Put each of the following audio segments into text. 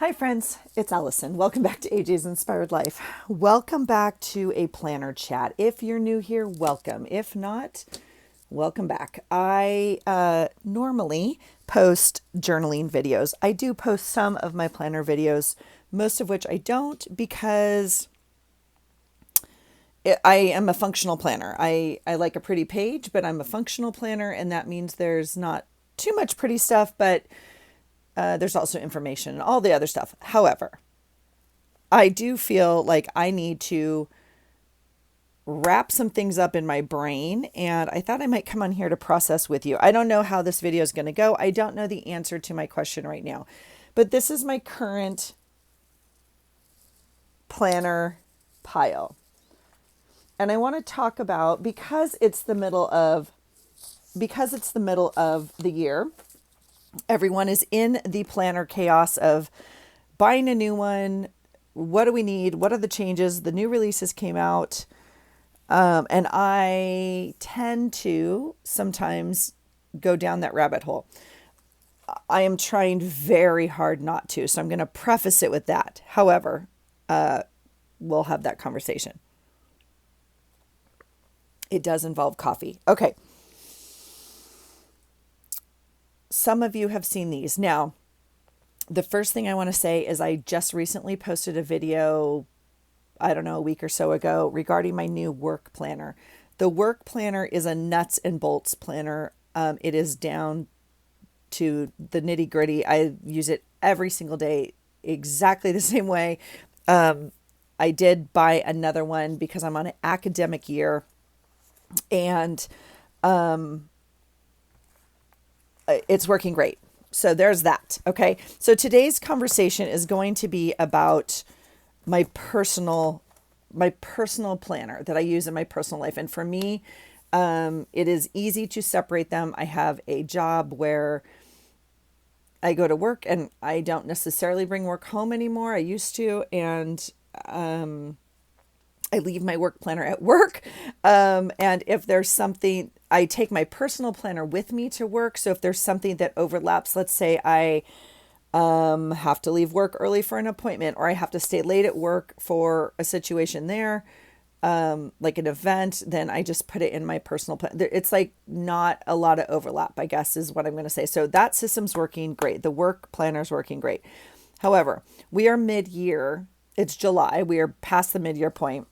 Hi friends, it's Allison. Welcome back to AJ's Inspired Life. Welcome back to a planner chat. If you're new here, welcome. If not, welcome back. I normally post journaling videos. I do post some of my planner videos, most of which I don't because I am a functional planner. I like a pretty page, but I'm a functional planner, and that means there's not too much pretty stuff, but there's also information and all the other stuff. However, I do feel like I need to wrap some things up in my brain, and I thought I might come on here to process with you. I don't know how this video is going to go. I don't know the answer to my question right now, but this is my current planner pile. And I want to talk about, because it's the middle of the year, everyone is in the planner chaos of buying a new one. What do we need? What are the changes? The new releases came out. And I tend to sometimes go down that rabbit hole. I am trying very hard not to. So I'm going to preface it with that. However, we'll have that conversation. It does involve coffee. Okay. Some of you have seen these. Now, the first thing I want to say is I just recently posted a video, I don't know, a week or so ago regarding my new work planner. The work planner is a nuts and bolts planner. It is down to the nitty gritty. I use it every single day, exactly the same way. I did buy another one because I'm on an academic year, and it's working great. So there's that. Okay. So today's conversation is going to be about my personal planner that I use in my personal life. And for me, it is easy to separate them. I have a job where I go to work and I don't necessarily bring work home anymore. I used to, and I leave my work planner at work. And if there's something, I take my personal planner with me to work. So if there's something that overlaps, let's say I have to leave work early for an appointment, or I have to stay late at work for a situation there, like an event, then I just put it in my personal plan. It's like not a lot of overlap, I guess is what I'm going to say. So that system's working great. The work planner's working great. However, we are mid-year. It's July. We are past the mid-year point.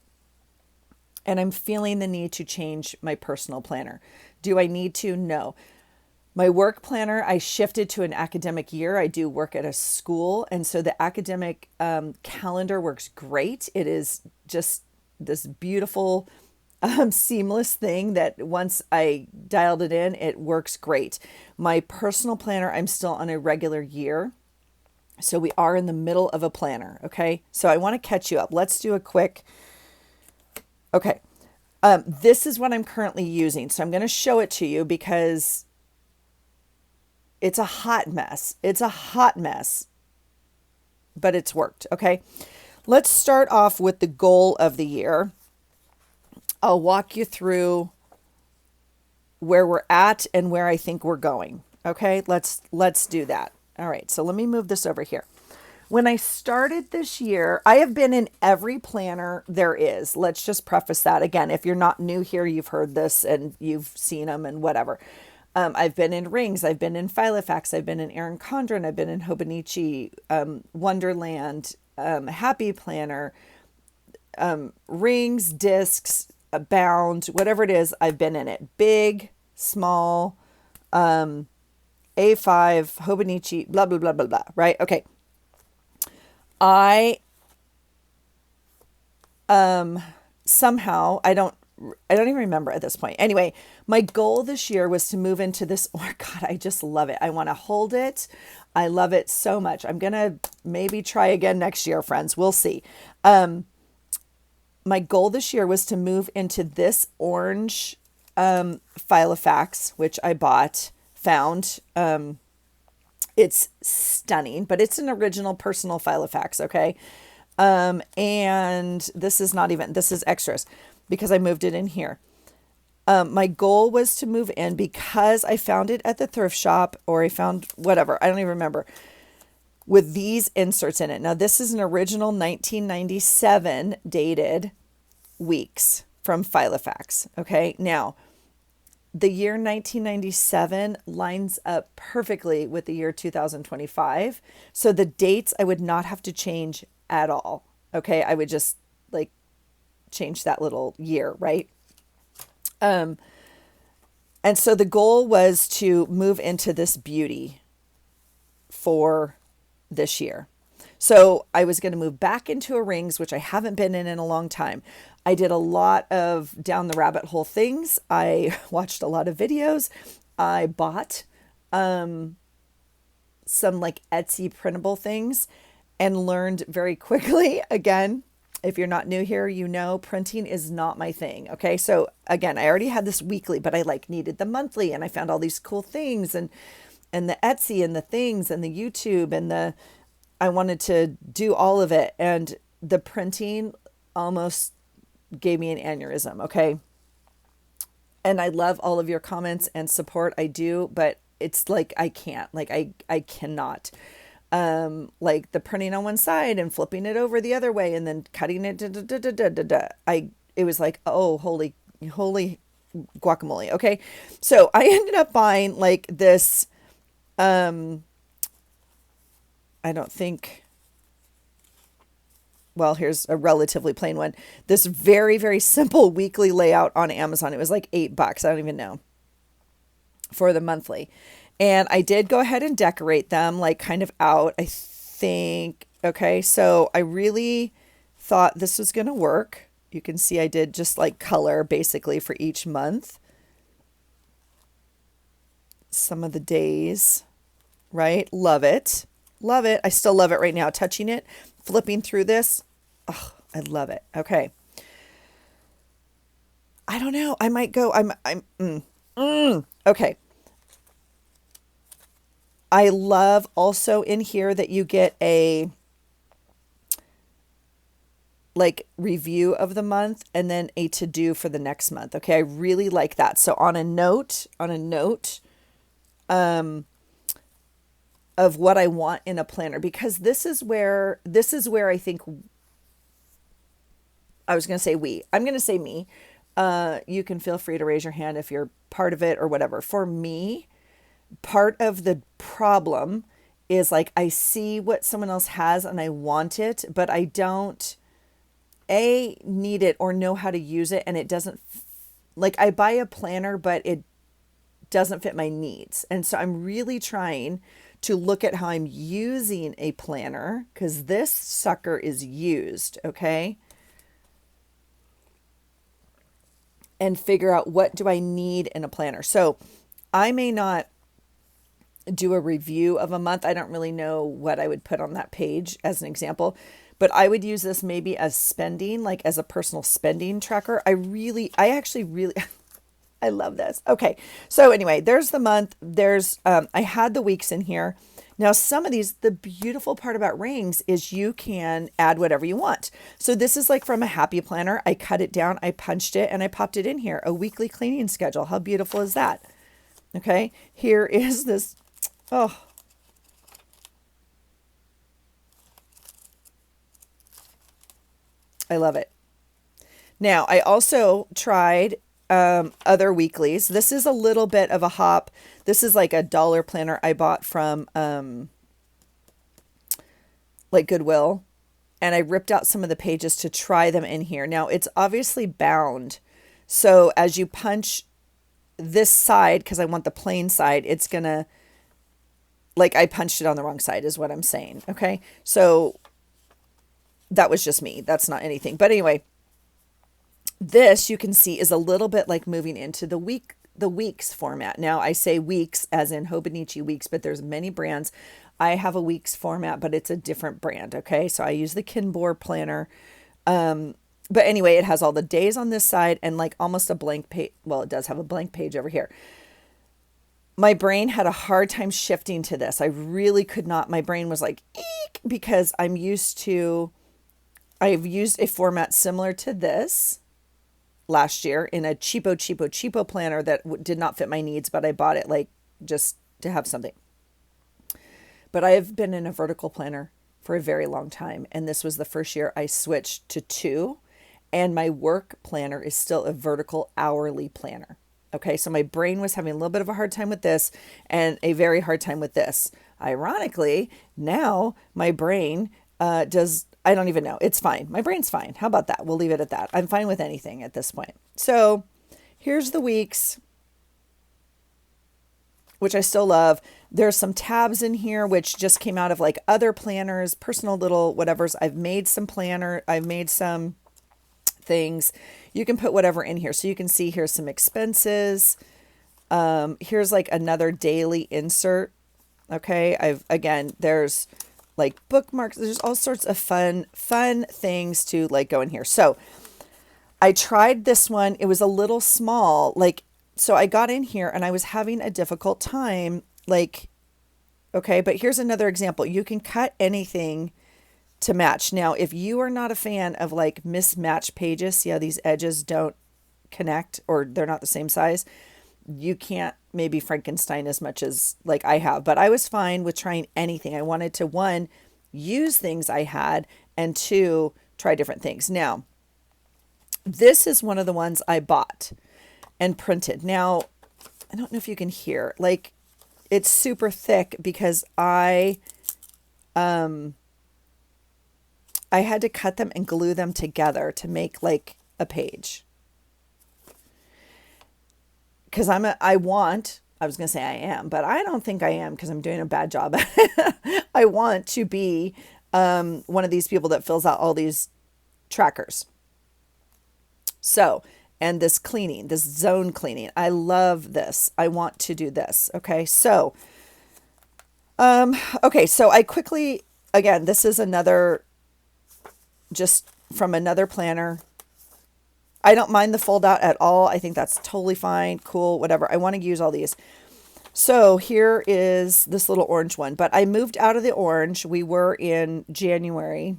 And I'm feeling the need to change my personal planner. Do I need to? No. My work planner, I shifted to an academic year. I do work at a school. And so the academic calendar works great. It is just this beautiful, seamless thing that once I dialed it in, it works great. My personal planner, I'm still on a regular year. So we are in the middle of a planner. Okay. So I want to catch you up. Let's do a quick. Okay. This is what I'm currently using. So I'm going to show it to you because it's a hot mess. It's a hot mess, but it's worked. Okay. Let's start off with the goal of the year. I'll walk you through where we're at and where I think we're going. Okay. Let's do that. All right. So let me move this over here. When I started this year, I have been in every planner there is. Let's just preface that. Again, if you're not new here, you've heard this and you've seen them and whatever. I've been in Rings. I've been in Filofax. I've been in Erin Condren. I've been in Hobonichi, Wonderland, Happy Planner, Rings, Discs, Bound, whatever it is, I've been in it. Big, small, A5, Hobonichi, blah, blah, blah, blah, blah, right? Okay. I somehow I don't even remember at this point. Anyway, my goal this year was to move into this. Oh God, I just love it. I want to hold it. I love it so much. I'm gonna maybe try again next year, friends. We'll see. My goal this year was to move into this orange Filofax, which I found. It's stunning, but it's an original personal Filofax, okay? And this is extras because I moved it in here. My goal was to move in because I found it at the thrift shop, or I found whatever. I don't even remember. with these inserts in it. Now, this is an original 1997 dated weeks from Filofax. Okay. Now, the year 1997 lines up perfectly with the year 2025. So the dates I would not have to change at all. Okay. I would just like change that little year, right? And so the goal was to move into this beauty for this year. So I was going to move back into a rings, which I haven't been in a long time. I did a lot of down the rabbit hole things. I watched a lot of videos. I bought some like Etsy printable things and learned very quickly. Again, if you're not new here, you know printing is not my thing. Okay. So again, I already had this weekly, but I like needed the monthly, and I found all these cool things and the Etsy and the things and the YouTube and I wanted to do all of it. And the printing almost gave me an aneurysm. Okay. And I love all of your comments and support. I do, but it's like, I can't, like, I cannot, like the printing on one side and flipping it over the other way and then cutting it. It was like, oh, holy guacamole. Okay. So I ended up buying like this, I don't think, well, here's a relatively plain one. This very, very simple weekly layout on Amazon. It was like $8. I don't even know, for the monthly. And I did go ahead and decorate them like kind of out, I think. Okay. So I really thought this was going to work. You can see I did just like color basically for each month. Some of the days, right? Love it. Love it. I still love it right now. Touching it, flipping through this. Oh, I love it. Okay. I don't know. I might go. Okay. I love also in here that you get a like review of the month and then a to do for the next month. Okay. I really like that. So on a note, of what I want in a planner, because this is where I think I was going to say I'm going to say me. You can feel free to raise your hand if you're part of it or whatever. For me, part of the problem is like, I see what someone else has and I want it, but I don't need it or know how to use it. And it doesn't like, I buy a planner, but it doesn't fit my needs. And so I'm really trying to look at how I'm using a planner, because this sucker is used, okay? And figure out, what do I need in a planner? So I may not do a review of a month. I don't really know what I would put on that page as an example, but I would use this maybe as spending, like as a personal spending tracker. I actually really I love this. Okay. So anyway, there's the month. There's, I had the weeks in here. Now, some of these, the beautiful part about rings is you can add whatever you want. So this is like from a happy planner. I cut it down, I punched it, and I popped it in here. A weekly cleaning schedule. How beautiful is that? Okay. Here is this. Oh, I love it. Now, I also tried other weeklies. This is a little bit of a hop. This is like a dollar planner I bought from like Goodwill, and I ripped out some of the pages to try them in here. Now it's obviously bound, so as you punch this side, because I want the plain side, it's gonna, like, I punched it on the wrong side is what I'm saying. Okay, so that was just me. That's not anything. But anyway, this you can see is a little bit like moving into the weeks format. Now I say weeks as in Hobonichi weeks, but there's many brands. I have a weeks format, but it's a different brand. Okay. So I use the Kinbor planner. But anyway, it has all the days on this side and like almost a blank page. Well, it does have a blank page over here. My brain had a hard time shifting to this. I really could not. My brain was like, eek, because I've used a format similar to this last year in a cheapo planner that did not fit my needs, but I bought it like just to have something. but I have been in a vertical planner for a very long time. And this was the first year I switched to two. And my work planner is still a vertical hourly planner. Okay, so my brain was having a little bit of a hard time with this and a very hard time with this. Ironically, now my brain does, I don't even know. It's fine. My brain's fine. How about that? We'll leave it at that. I'm fine with anything at this point. So here's the weeks, which I still love. There's some tabs in here, which just came out of like other planners, personal little whatevers. I've made some things. You can put whatever in here. So you can see here's some expenses. Here's like another daily insert. Okay. There's like bookmarks. There's all sorts of fun things to like go in here. So I tried this one. It was a little small. So I got in here and I was having a difficult time. Okay, but here's another example. You can cut anything to match. Now, if you are not a fan of like mismatched pages, see how these edges don't connect or they're not the same size, you can't maybe Frankenstein as much as like I have, but I was fine with trying anything. I wanted to, one, use things I had, and two, try different things. Now, this is one of the ones I bought and printed. Now, I don't know if you can hear, like it's super thick because I had to cut them and glue them together to make like a page. Because I was going to say I am, but I don't think I am because I'm doing a bad job. I want to be one of these people that fills out all these trackers. So, and this zone cleaning. I love this. I want to do this. Okay. So, so I quickly, again, this is just from another planner. I don't mind the fold out at all. I think that's totally fine. Cool. Whatever. I want to use all these. So here is this little orange one, but I moved out of the orange. We were in January.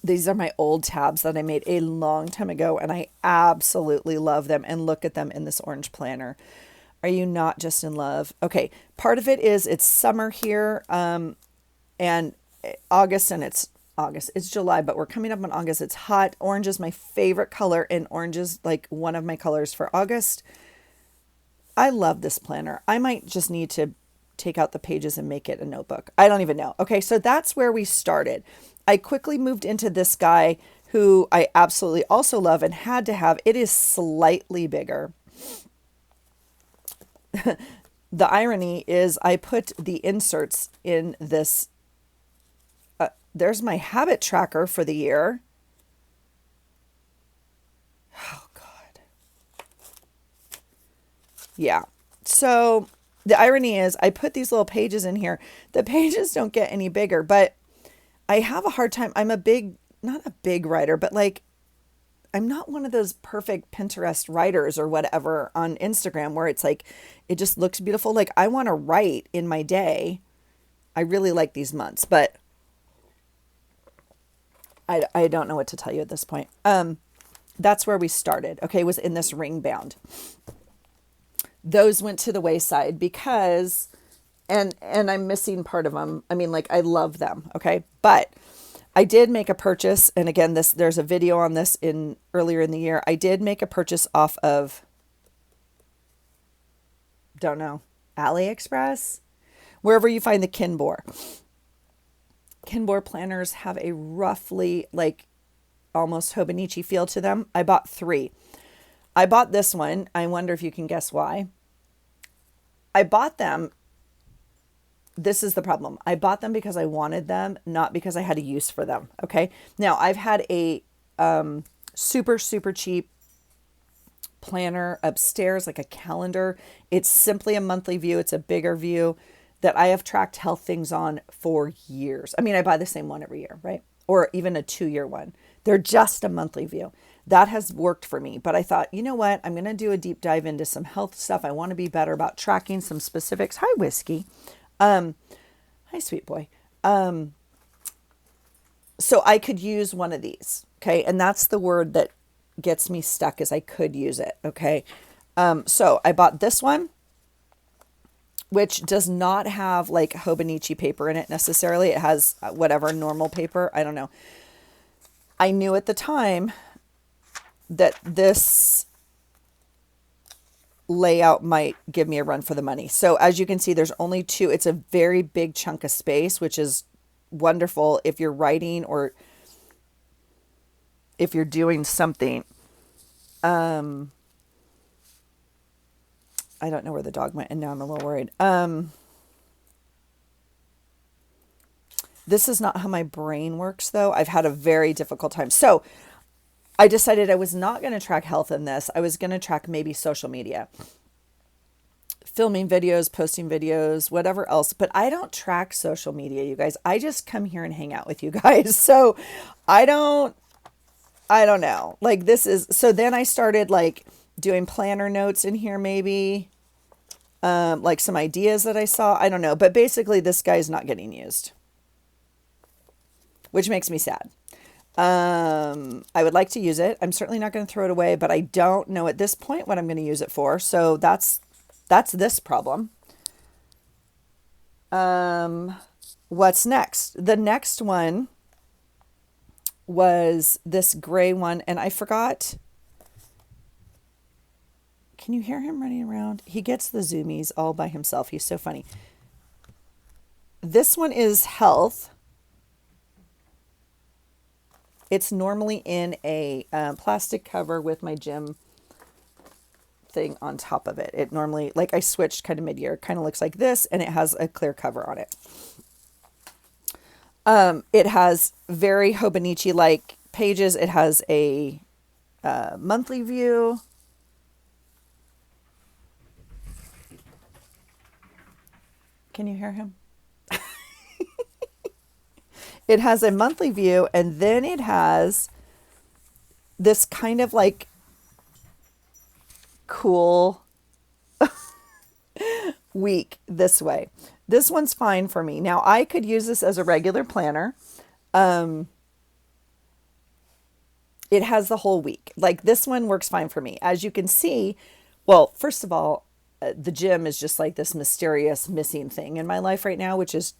These are my old tabs that I made a long time ago, and I absolutely love them. And look at them in this orange planner. Are you not just in love? Okay. Part of it is it's summer here, and August, and it's July, but we're coming up on August. It's hot. Orange is my favorite color, and orange is like one of my colors for August. I love this planner. I might just need to take out the pages and make it a notebook. I don't even know. Okay, so that's where we started. I quickly moved into this guy who I absolutely also love and had to have. It is slightly bigger. The irony is I put the inserts in this. There's my habit tracker for the year. Oh, God. Yeah. So the irony is I put these little pages in here. The pages don't get any bigger, but I have a hard time. I'm not a big writer, but like, I'm not one of those perfect Pinterest writers or whatever on Instagram where it's like, it just looks beautiful. Like I want to write in my day. I really like these months, but I don't know what to tell you at this point. That's where we started. Okay. Was in this ring bound. Those went to the wayside because, and I'm missing part of them. I mean, like I love them. Okay. But I did make a purchase. And again, there's a video on this earlier in the year. I did make a purchase off of, don't know, AliExpress, wherever you find the Kinbor. Kinbor planners have a roughly like almost Hobonichi feel to them. I bought 3. I bought this one. I wonder if you can guess why. I bought them. This is the problem. I bought them because I wanted them, not because I had a use for them. Okay. Now I've had a super, super cheap planner upstairs, like a calendar. It's simply a monthly view. It's a bigger view that I have tracked health things on for years. I mean, I buy the same one every year, right? Or even a 2-year one. They're just a monthly view. That has worked for me. But I thought, you know what? I'm going to do a deep dive into some health stuff. I want to be better about tracking some specifics. Hi, Whiskey. Hi, sweet boy. So I could use one of these. Okay. And that's the word that gets me stuck is I could use it. Okay. So I bought this one. which does not have like Hobonichi paper in it necessarily. It has whatever normal paper. I don't know. I knew at the time that this layout might give me a run for the money. So as you can see, there's only two. It's a very big chunk of space, which is wonderful if you're writing or if you're doing something. I don't know where the dog went, and now I'm a little worried. This is not how my brain works, though. I've had a very difficult time. So I decided I was not going to track health in this. I was going to track maybe social media, filming videos, posting videos, whatever else. But I don't track social media, you guys. I just come here and hang out with you guys. So I don't know. Like this is, so then I started like doing planner notes in here maybe. Like some ideas that I saw. I don't know. But basically this guy's not getting used, which makes me sad. I would like to use it. I'm certainly not going to throw it away, but I don't know at this point what I'm going to use it for. So that's this problem. What's next? The next one was this gray one, and I forgot. Can you hear him running around? He gets the zoomies all by himself. He's so funny. This one is health. It's normally in a plastic cover with my gym thing on top of it. It normally, like I switched kind of mid-year, kind of looks like this, and it has a clear cover on it. It has very Hobonichi-like pages. It has a monthly view. Can you hear him? It has a monthly view, and then it has this kind of like cool week this way. This one's fine for me. Now, I could use this as a regular planner. It has the whole week. Like this one works fine for me. As you can see, well, first of all, the gym is just like this mysterious missing thing in my life right now, which is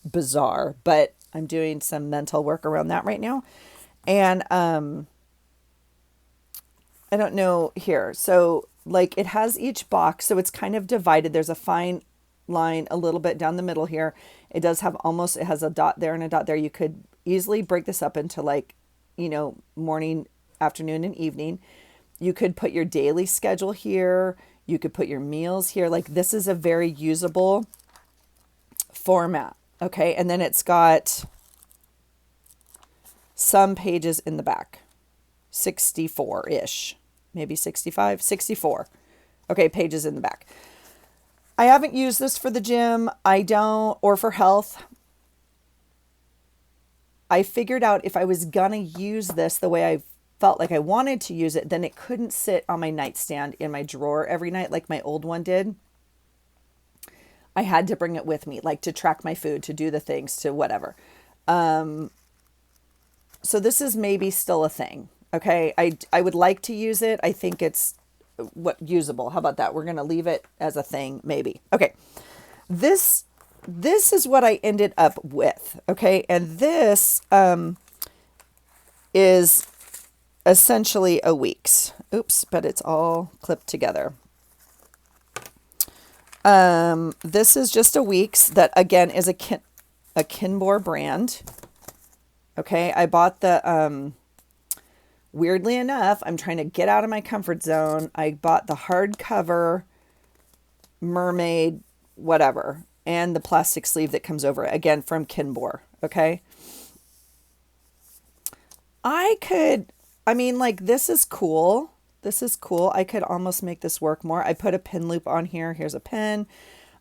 bizarre, but I'm doing some mental work around that right now. And I don't know here. So like it has each box, so it's kind of divided. There's a fine line a little bit down the middle here. It does have almost, it has a dot there and a dot there. You could easily break this up into like, you know, morning, afternoon, and evening. You could put your daily schedule here. You could put your meals here. Like this is a very usable format. Okay. And then it's got some pages in the back, 64-ish, maybe 65, 64. Okay. Pages in the back. I haven't used this for the gym. Or for health. I figured out if I was going to use this the way I felt like I wanted to use it, then it couldn't sit on my nightstand in my drawer every night like my old one did. I had to bring it with me, like to track my food, to do the things, to whatever. So this is maybe still a thing. Okay. I would like to use it. I think it's usable. How about that? We're going to leave it as a thing, maybe. Okay. This is what I ended up with. Okay. And this, is essentially a week's. Oops, but it's all clipped together. This is just a week's that again is a Kinbor brand. Okay. I bought the, weirdly enough, I'm trying to get out of my comfort zone. I bought the hardcover mermaid, whatever, and the plastic sleeve that comes over it, again from Kinbor. Okay. Like this is cool. This is cool. I could almost make this work more. I put a pin loop on here. Here's a pin.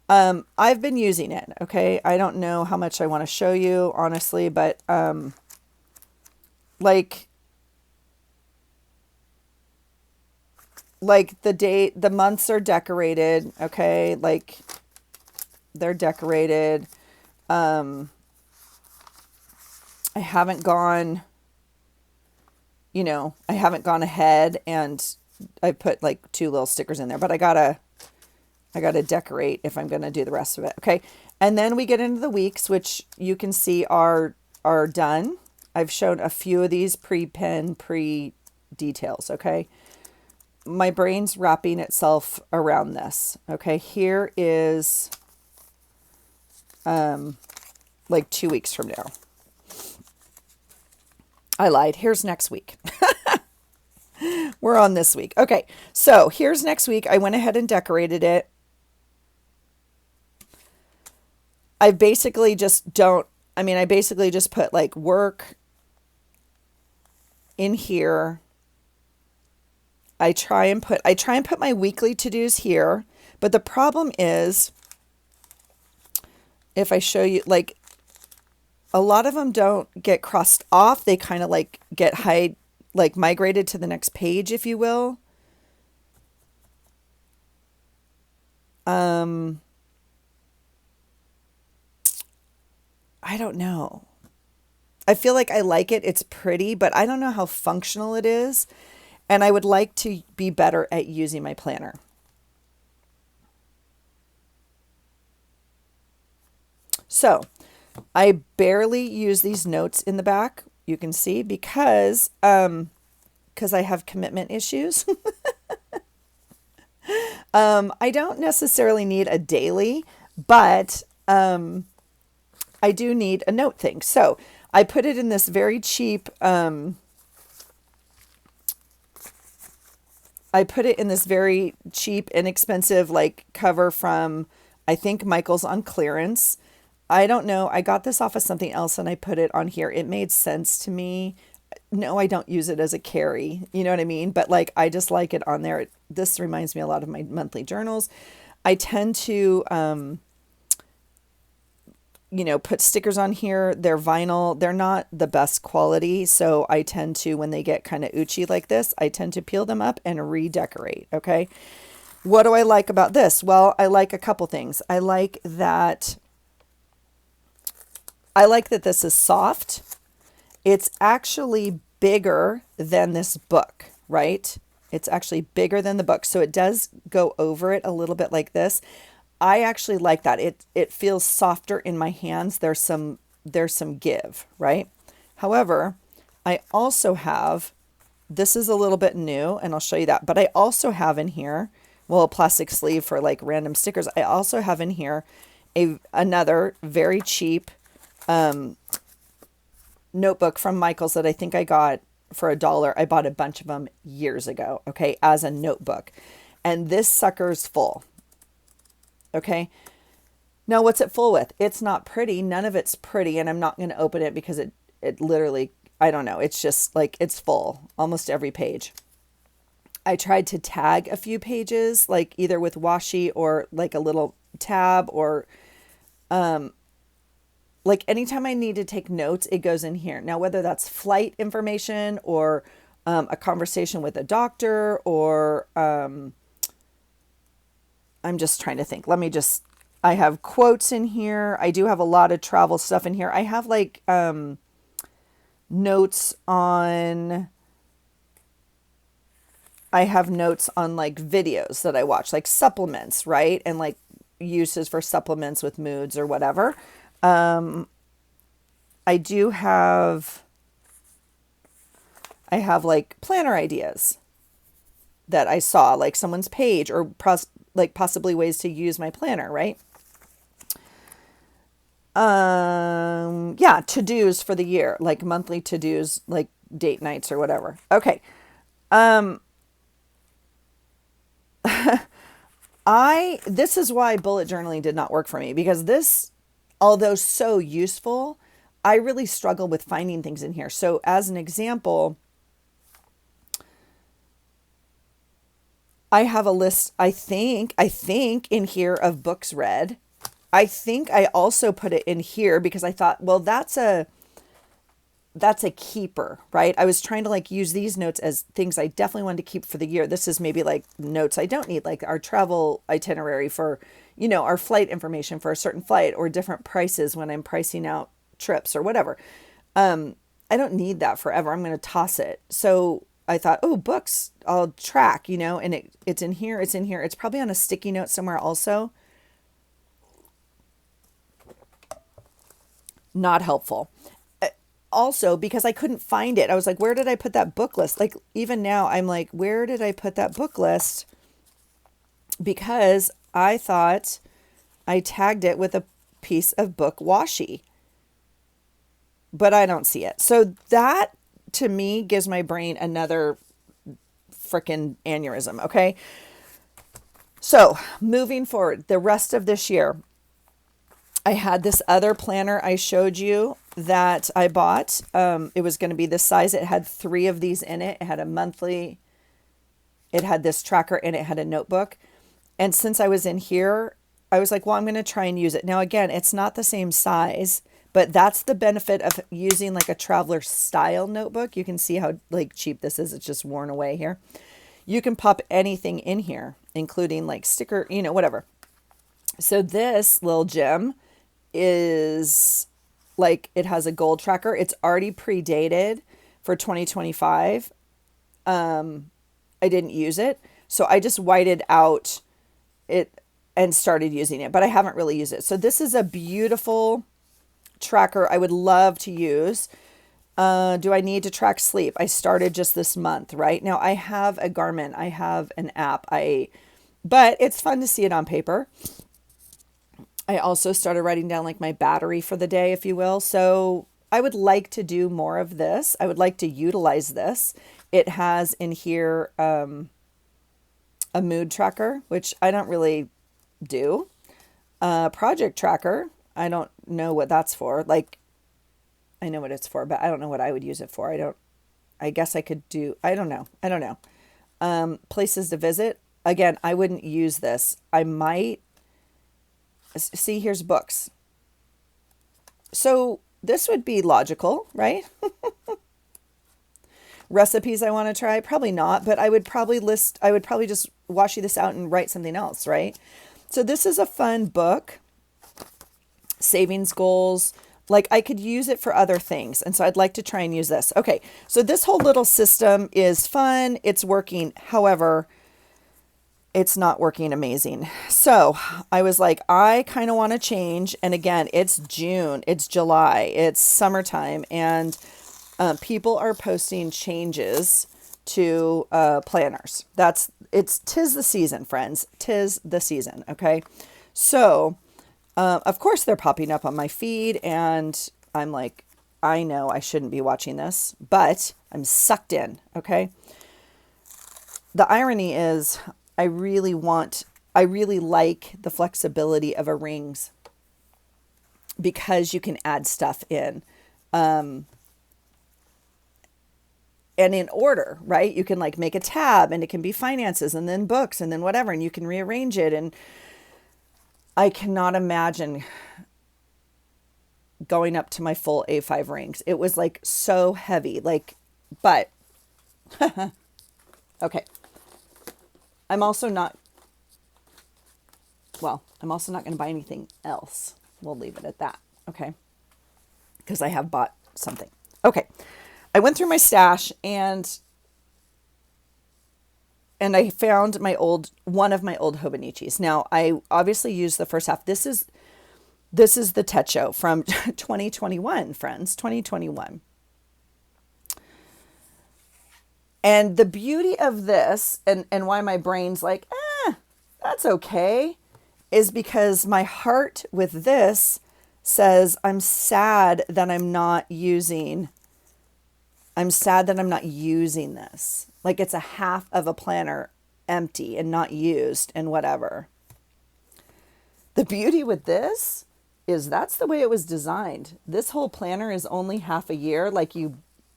I've been using it. Okay. I don't know how much I want to show you, honestly, but, like the months are decorated. Okay. Like they're decorated. I haven't gone ahead and I put like 2 little stickers in there, but I gotta I got to decorate if I'm going to do the rest of it. Okay. And then we get into the weeks, which you can see are done. I've shown a few of these pre-pen, pre-details. Okay. My brain's wrapping itself around this. Okay. Here is like 2 weeks from now. I lied. Here's next week. We're on this week. Okay. So here's next week. I went ahead and decorated it. I basically just put like work in here. I try and put my weekly to-dos here, but the problem is if I show you, like, a lot of them don't get crossed off. They kind of like get migrated to the next page, if you will. I don't know. I feel like I like it. It's pretty, but I don't know how functional it is. And I would like to be better at using my planner. So I barely use these notes in the back. You can see because I have commitment issues. I don't necessarily need a daily, but I do need a note thing. So I put it in this very cheap, inexpensive, like, cover from, I think, Michael's on clearance. I don't know. I got this off of something else and I put it on here. It made sense to me. No, I don't use it as a carry. You know what I mean? But like, I just like it on there. This reminds me a lot of my monthly journals. I tend to, put stickers on here. They're vinyl. They're not the best quality. So I tend to, when they get kind of oochy like this, I tend to peel them up and redecorate. Okay. What do I like about this? Well, I like a couple things. I like that this is soft. It's actually bigger than this book, right? It's actually bigger than the book. So it does go over it a little bit like this. I actually like that. It feels softer in my hands. There's some give, right? However, I also have, this is a little bit new and I'll show you that, but I also have in here, well, a plastic sleeve for like random stickers. I also have in here another very cheap notebook from Michael's that I think I got for $1. I bought a bunch of them years ago, okay, as a notebook. And this sucker's full. Okay. Now what's it full with? It's not pretty. None of it's pretty. And I'm not going to open it because it literally, I don't know. It's just like, it's full almost every page. I tried to tag a few pages, like either with washi or like a little tab or, like anytime I need to take notes, it goes in here. Now, whether that's flight information or a conversation with a doctor or I'm just trying to think. I have quotes in here. I do have a lot of travel stuff in here. I have like notes on like videos that I watch, like supplements, right? And like uses for supplements with moods or whatever. I have like planner ideas that I saw, like someone's page or possibly ways to use my planner, right? Yeah, to-dos for the year, like monthly to-dos, like date nights or whatever. Okay. This is why bullet journaling did not work for me, because this, although so useful, I really struggle with finding things in here. So as an example, I have a list, I think in here of books read. I think I also put it in here because I thought, well, that's a keeper, right? I was trying to like use these notes as things I definitely wanted to keep for the year. This is maybe like notes I don't need, like our travel itinerary for, our flight information for a certain flight or different prices when I'm pricing out trips or whatever. I don't need that forever. I'm going to toss it. So I thought, oh, books, I'll track, and it's in here, it's in here. It's probably on a sticky note somewhere also. Not helpful. Also, because I couldn't find it. I was like, where did I put that book list? Like, even now, I'm like, where did I put that book list? Because I thought I tagged it with a piece of book washi, but I don't see it. So that to me gives my brain another freaking aneurysm. Okay. So moving forward, the rest of this year, I had this other planner I showed you that I bought. It was going to be this size. It had 3 of these in it. It had a monthly, it had this tracker, and it had a notebook. And since I was in here, I was like, well, I'm going to try and use it. Now, again, it's not the same size, but that's the benefit of using like a traveler style notebook. You can see how like cheap this is. It's just worn away here. You can pop anything in here, including like sticker, whatever. So this little gem is like, it has a goal tracker. It's already predated for 2025. I didn't use it. So I just whited out it and started using it, but I haven't really used it. So this is a beautiful tracker I would love to use. Do I need to track sleep? I started just this month, right? Now I have a Garmin, I have an app, but it's fun to see it on paper. I also started writing down like my battery for the day, if you will. So I would like to do more of this. I would like to utilize this. It has in here a mood tracker, which I don't really do. Project tracker. I don't know what that's for. Like, I know what it's for, but I don't know what I would use it for. I guess I could do, I don't know. Places to visit. Again, I wouldn't use this. I might see, here's books. So this would be logical, right? Recipes I want to try, probably not, but I would probably just washi this out and write something else, right? So this is a fun book. Savings goals. Like, I could use it for other things. And so I'd like to try and use this. Okay. So this whole little system is fun. It's working. However, it's not working amazing. So I was like, I kind of want to change. And again, it's June, it's July, it's summertime, and people are posting changes to planners. Tis the season, friends. Tis the season. Okay. So, of course they're popping up on my feed, and I'm like, I know I shouldn't be watching this, but I'm sucked in. Okay. The irony is, I really like the flexibility of a rings because you can add stuff in. And in order, right? You can like make a tab, and it can be finances and then books and then whatever, and you can rearrange it. And I cannot imagine going up to my full A5 rings. It was like so heavy, but okay. I'm also not going to buy anything else. We'll leave it at that. Okay. Because I have bought something. Okay. I went through my stash and I found one of my old Hobonichis. Now, I obviously used the first half. This is the Techo from 2021, friends, 2021. And the beauty of this, and why my brain's like, that's okay, is because my heart with this says, I'm sad that I'm not using this. Like, it's a half of a planner empty and not used and whatever. The beauty with this is that's the way it was designed. This whole planner is only half a year. Like,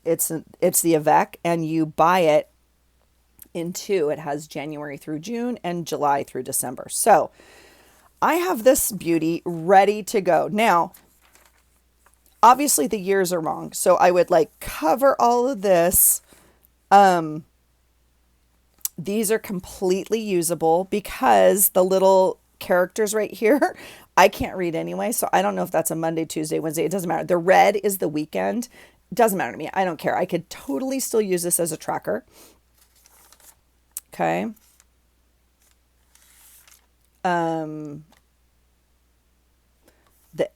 it's the Avec, and you buy it in 2. It has January through June and July through December. So I have this beauty ready to go. Now, obviously the years are wrong. So I would like cover all of this. These are completely usable because the little characters right here, I can't read anyway. So I don't know if that's a Monday, Tuesday, Wednesday. It doesn't matter. The red is the weekend. Doesn't matter to me. I don't care. I could totally still use this as a tracker. Okay. The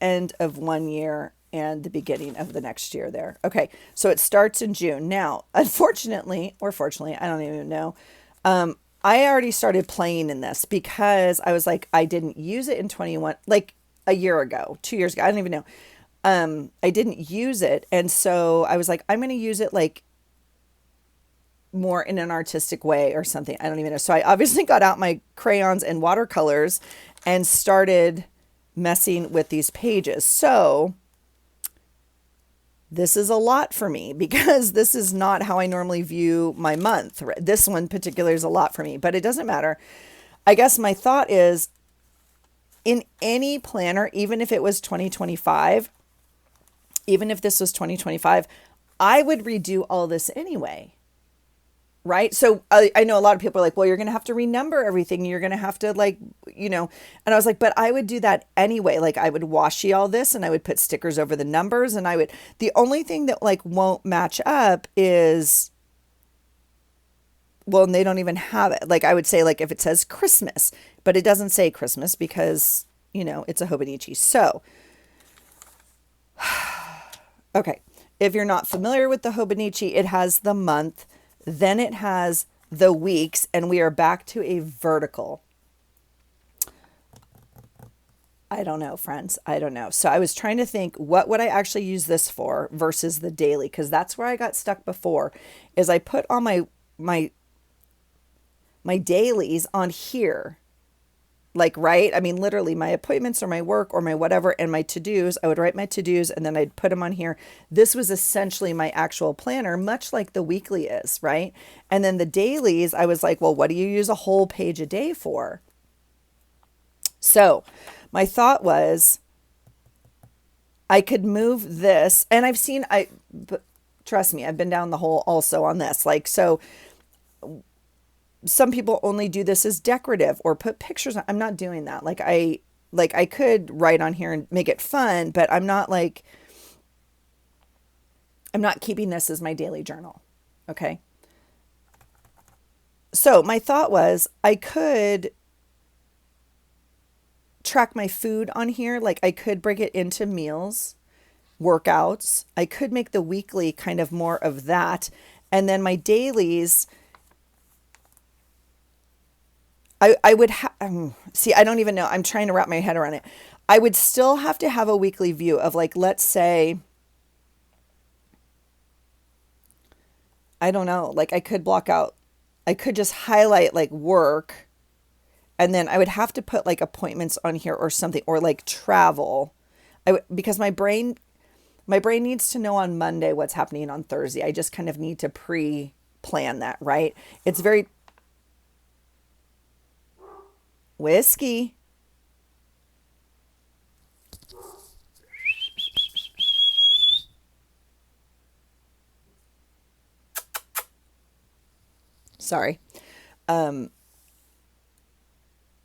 end of one year and the beginning of the next year there. Okay. So it starts in June. Now, unfortunately, or fortunately, I don't even know. I already started playing in this because I was like, I didn't use it in 21, like a year ago, 2 years ago. I don't even know. I didn't use it. And so I was like, I'm going to use it like more in an artistic way or something. I don't even know. So I obviously got out my crayons and watercolors and started messing with these pages. So this is a lot for me because this is not how I normally view my month. This one particular is a lot for me, but it doesn't matter. I guess my thought is in any planner, even if it was 2025, even if this was 2025, I would redo all this anyway. Right. So I know a lot of people are like, well, you're going to have to renumber everything. You're going to have to like, and I was like, but I would do that anyway. Like I would washi all this and I would put stickers over the numbers and the only thing that like won't match up is, well, and they don't even have it. Like I would say like if it says Christmas, but it doesn't say Christmas because, it's a Hobonichi. So, okay. If you're not familiar with the Hobonichi, it has the month. Then it has the weeks, and we are back to a vertical. I don't know, friends. I don't know. So I was trying to think, what would I actually use this for versus the daily? Because that's where I got stuck before, is I put all my dailies on here. Like, right? I mean, literally my appointments or my work or my whatever and my to-dos, I would write my to-dos and then I'd put them on here. This was essentially my actual planner, much like the weekly is, right? And then the dailies, I was like, well, what do you use a whole page a day for? So my thought was I could move this, and but trust me, I've been down the hole also on this. Like, so some people only do this as decorative or put pictures on. I'm not doing that. Like I could write on here and make it fun, but I'm not keeping this as my daily journal. Okay. So my thought was I could track my food on here. Like I could break it into meals, workouts. I could make the weekly kind of more of that. And then my dailies, I would see, I don't even know. I'm trying to wrap my head around it. I would still have to have a weekly view of like, let's say, I don't know, like I could just highlight like work, and then I would have to put like appointments on here or something, or like travel. Because my brain needs to know on Monday what's happening on Thursday. I just kind of need to pre-plan that, right? It's very whiskey. Sorry.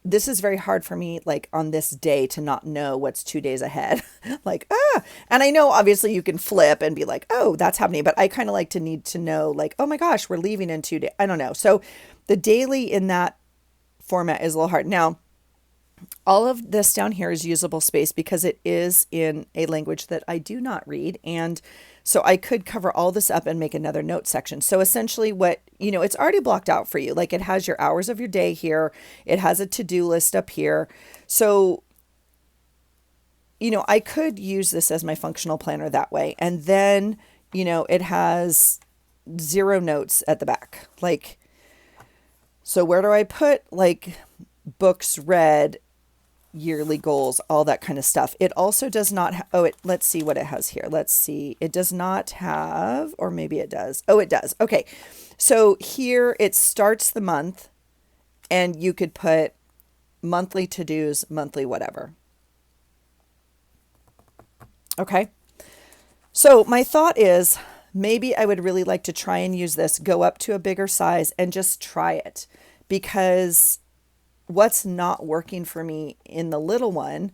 This is very hard for me, like on this day, to not know what's 2 days ahead. Like, and I know obviously you can flip and be like, oh, that's happening. But I kind of like to need to know like, oh my gosh, we're leaving in 2 days. I don't know. So the daily in that format is a little hard. Now, all of this down here is usable space because it is in a language that I do not read. And so I could cover all this up and make another note section. So essentially it's already blocked out for you. Like it has your hours of your day here. It has a to-do list up here. So, I could use this as my functional planner that way. And then, it has 0 notes at the back. Like, so where do I put like books read, yearly goals, all that kind of stuff? It also does not let's see what it has here. Let's see. It does not have, or maybe it does. Oh, it does. Okay. So here it starts the month, and you could put monthly to-dos, monthly whatever. Okay. So my thought is maybe I would really like to try and use this, go up to a bigger size and just try it, because what's not working for me in the little one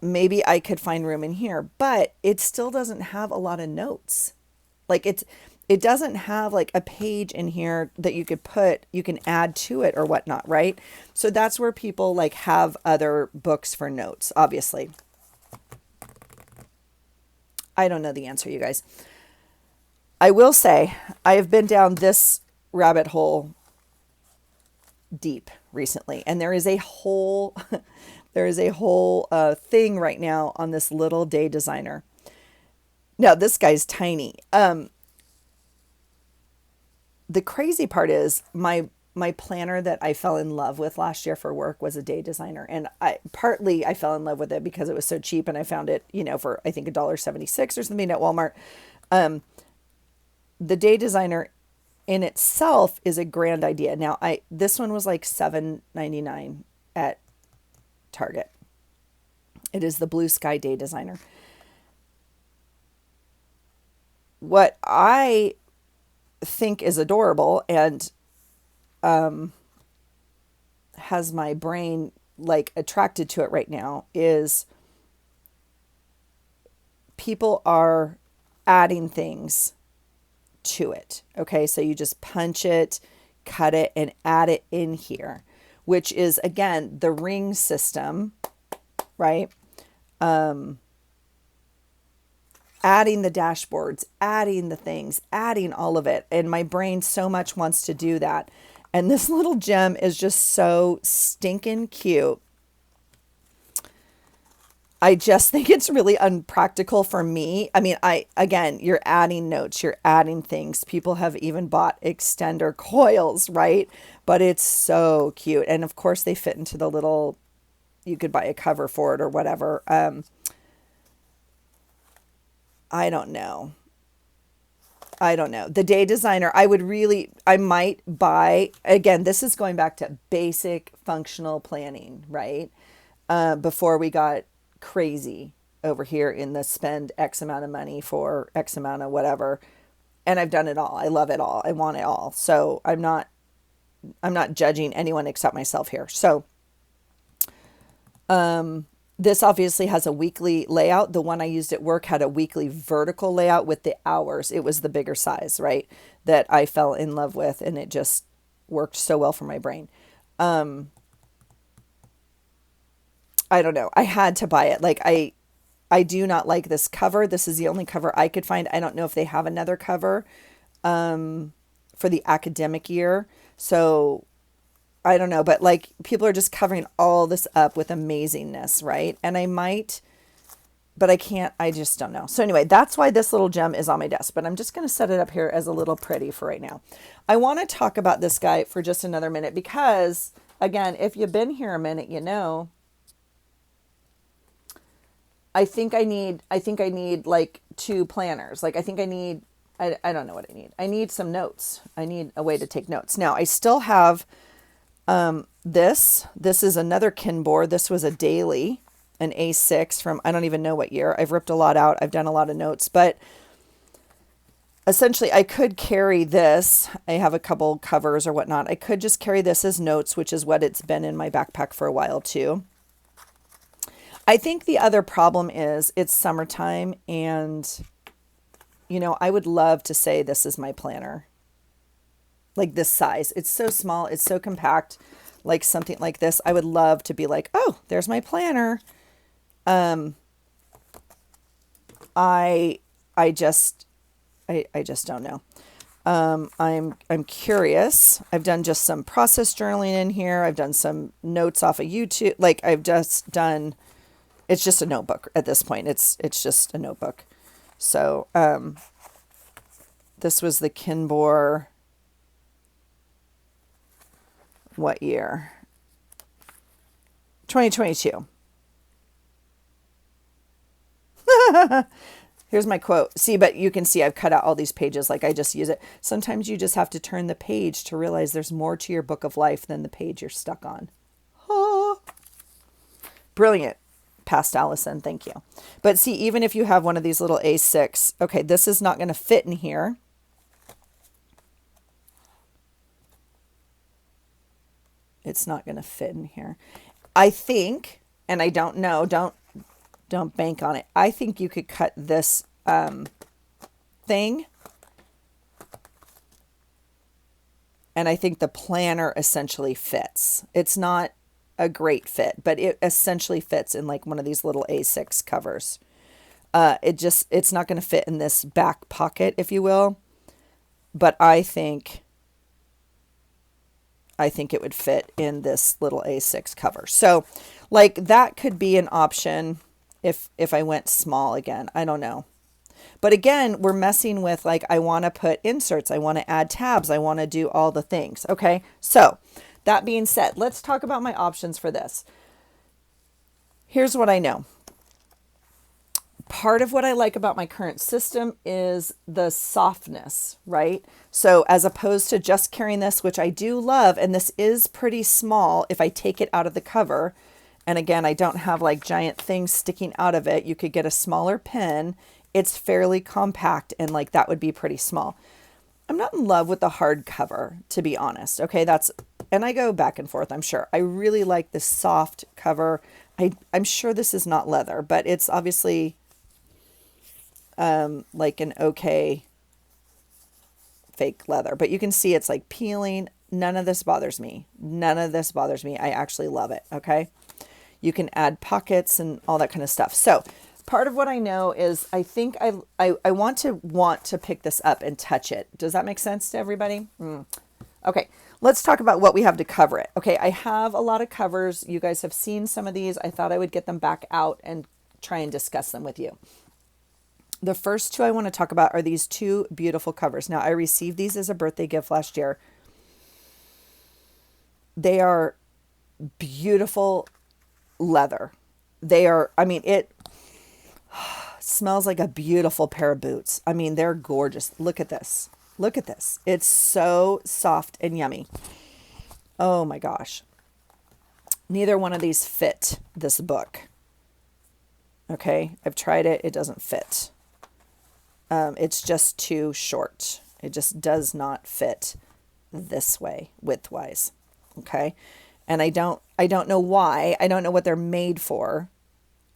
maybe I could find room in here, but it still doesn't have a lot of notes. Like it doesn't have like a page in here that you can add to it or whatnot, right? So that's where people like have other books for notes, obviously. I don't know the answer, you guys. I will say I have been down this rabbit hole deep recently, and there is a whole thing right now on this little day designer. Now this guy's tiny. The crazy part is my planner that I fell in love with last year for work was a day designer, and I fell in love with it because it was so cheap, and I found it, for I think $1.76 or something at Walmart. The day designer in itself is a grand idea. Now this one was like $7.99 at Target. It is the Blue Sky Day Designer. What I think is adorable and has my brain like attracted to it right now is people are adding things to it. Okay, so you just punch it, cut it, and add it in here, which is again the ring system, right? Adding the dashboards, adding the things, adding all of it. And my brain so much wants to do that. And this little gem is just so stinking cute. I just think it's really unpractical for me. I mean, again, you're adding notes, you're adding things. People have even bought extender coils, right? But it's so cute. And of course they fit into the little, you could buy a cover for it or whatever. I don't know. The day designer, I might buy, again, this is going back to basic functional planning, right? Before we got crazy over here in the spend X amount of money for X amount of whatever. And I've done it all. I love it all. I want it all. So I'm not judging anyone except myself here. So, this obviously has a weekly layout. The one I used at work had a weekly vertical layout with the hours. It was the bigger size, right? That I fell in love with, and it just worked so well for my brain. I don't know. I had to buy it. Like I do not like this cover. This is the only cover I could find. I don't know if they have another cover for the academic year. So I don't know, but like people are just covering all this up with amazingness, right? And I might, but I can't, I just don't know. So anyway, that's why this little gem is on my desk, but I'm just going to set it up here as a little pretty for right now. I want to talk about this guy for just another minute because again, if you've been here a minute, I think I need like 2 planners. Like I think I don't know what I need. I need some notes. I need a way to take notes. Now I still have this is another Kinbor. This was a daily, an A6 from, I don't even know what year. I've ripped a lot out. I've done a lot of notes, but essentially I could carry this. I have a couple covers or whatnot. I could just carry this as notes, which is what it's been in my backpack for a while too. I think the other problem is it's summertime and, I would love to say this is my planner. Like this size. It's so small. It's so compact. Like something like this. I would love to be like, oh, there's my planner. I just don't know. I'm curious. I've done just some process journaling in here. I've done some notes off of YouTube. Like it's just a notebook at this point. It's just a notebook. So, this was the Kinbor. What year? 2022. Here's my quote. See, but you can see I've cut out all these pages. Like I just use it. Sometimes you just have to turn the page to realize there's more to your book of life than the page you're stuck on. Oh. Brilliant. Past Allison. Thank you. But see, even if you have one of these little A6, okay, this is not going to fit in here. It's not going to fit in here. I think, and I don't know, Don't bank on it. I think you could cut this thing, and I think the planner essentially fits. It's not a great fit, but it essentially fits in like one of these little A6 covers. It's not going to fit in this back pocket, if you will, but I think it would fit in this little A6 cover. So like that could be an option if I went small again. I don't know. But again, we're messing with like, I want to put inserts. I want to add tabs. I want to do all the things. Okay. So that being said, let's talk about my options for this. Here's what I know. Part of what I like about my current system is the softness, right? So as opposed to just carrying this, which I do love, and this is pretty small if I take it out of the cover. And again, I don't have like giant things sticking out of it. You could get a smaller pen. It's fairly compact, and like that would be pretty small. I'm not in love with the hard cover, to be honest. Okay, and I go back and forth, I'm sure. I really like the soft cover. I'm sure this is not leather, but it's obviously like an okay fake leather. But you can see it's like peeling. None of this bothers me. None of this bothers me. I actually love it, okay? You can add pockets and all that kind of stuff. So part of what I know is I think I want to pick this up and touch it. Does that make sense to everybody? Okay, let's talk about what we have to cover it. Okay, I have a lot of covers. You guys have seen some of these. I thought I would get them back out and try and discuss them with you. The first two I want to talk about are these two beautiful covers. Now, I received these as a birthday gift last year. They are beautiful leather. They are, I mean, it smells like a beautiful pair of boots. I mean, they're gorgeous. Look at this. Look at this. It's so soft and yummy. Oh my gosh. Neither one of these fit this book. Okay, I've tried it. It doesn't fit. It's just too short. It just does not fit this way widthwise. Okay. And I don't know why. I don't know what they're made for.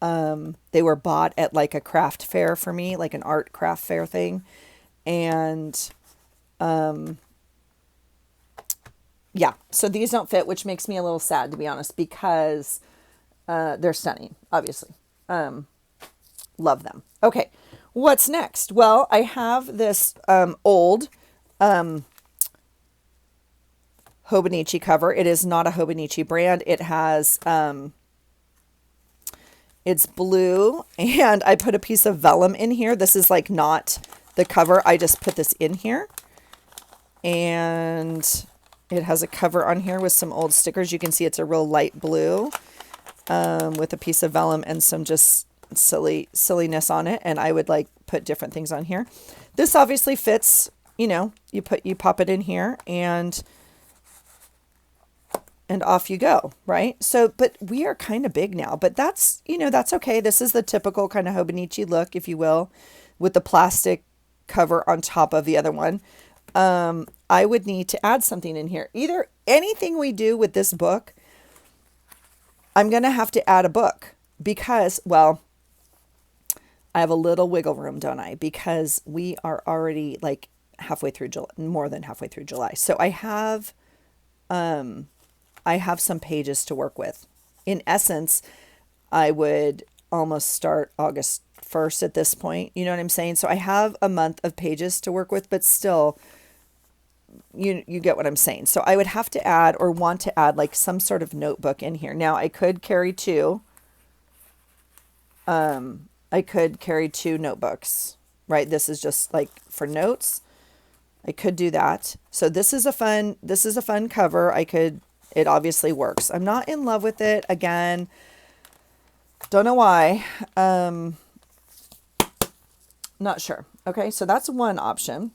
They were bought at like a craft fair for me, like an art craft fair thing. And, yeah, so these don't fit, which makes me a little sad, to be honest, because, they're stunning, obviously. Love them. Okay. What's next? Well, I have this, old, Hobonichi cover. It is not a Hobonichi brand. It has, it's blue, and I put a piece of vellum in here. This is like not the cover. I just put this in here, and it has a cover on here with some old stickers. You can see it's a real light blue, with a piece of vellum and some just silliness on it. And I would like put different things on here. This obviously fits, you know, you pop it in here and off you go, right? So, but we are kind of big now, but that's, you know, that's okay. This is the typical kind of Hobonichi look, if you will, with the plastic cover on top of the other one. I would need to add something in here. Either anything we do with this book, I'm going to have to add a book because, well, I have a little wiggle room, don't I? Because we are already like halfway through July, more than halfway through July. So I have some pages to work with. In essence, I would almost start August 1st at this point. You know what I'm saying? So I have a month of pages to work with, but still, you get what I'm saying. So I would have to add or want to add like some sort of notebook in here. Now I could carry two. I could carry two notebooks, right? This is just like for notes. I could do that. So this is a fun cover. It obviously works. I'm not in love with it. Again, don't know why. Not sure. Okay, so that's one option.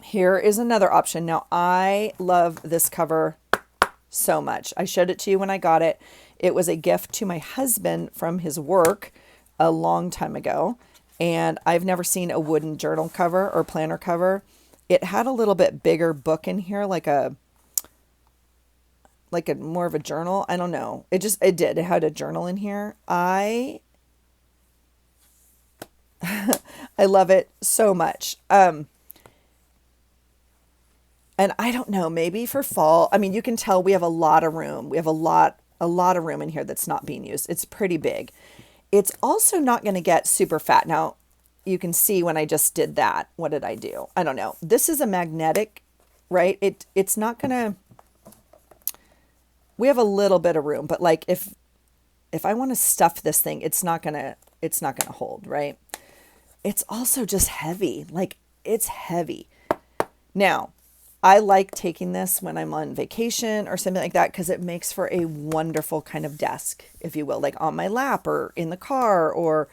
Here is another option. Now, I love this cover so much. I showed it to you when I got it. It was a gift to my husband from his work a long time ago, and I've never seen a wooden journal cover or planner cover. It had a little bit bigger book in here, like a more of a journal. I don't know. It had a journal in here. I I love it so much. And I don't know, maybe for fall, I mean, you can tell we have a lot of room. We have a lot of room in here that's not being used. It's pretty big. It's also not going to get super fat. Now, you can see when I just did that, what did I do? I don't know. This is a magnetic, right? It's not going to, we have a little bit of room, but like if I want to stuff this thing, it's not going to hold, right? It's also just heavy. Like it's heavy. Now, I like taking this when I'm on vacation or something like that because it makes for a wonderful kind of desk, if you will, like on my lap or in the car. Or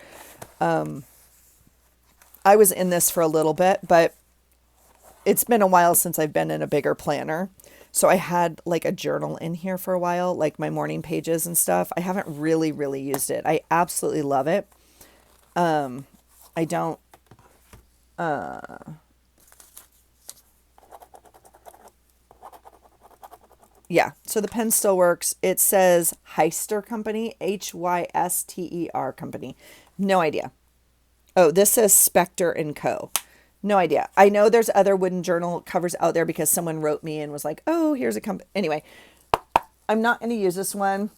I was in this for a little bit, but it's been a while since I've been in a bigger planner. So I had like a journal in here for a while, like my morning pages and stuff. I haven't really used it. I absolutely love it. I don't, yeah, so the pen still works. It says Hyster Company, Hyster Company. No idea. Oh, this says Spectre and Co. No idea. I know there's other wooden journal covers out there because someone wrote me and was like, oh, here's a company. Anyway, I'm not going to use this one.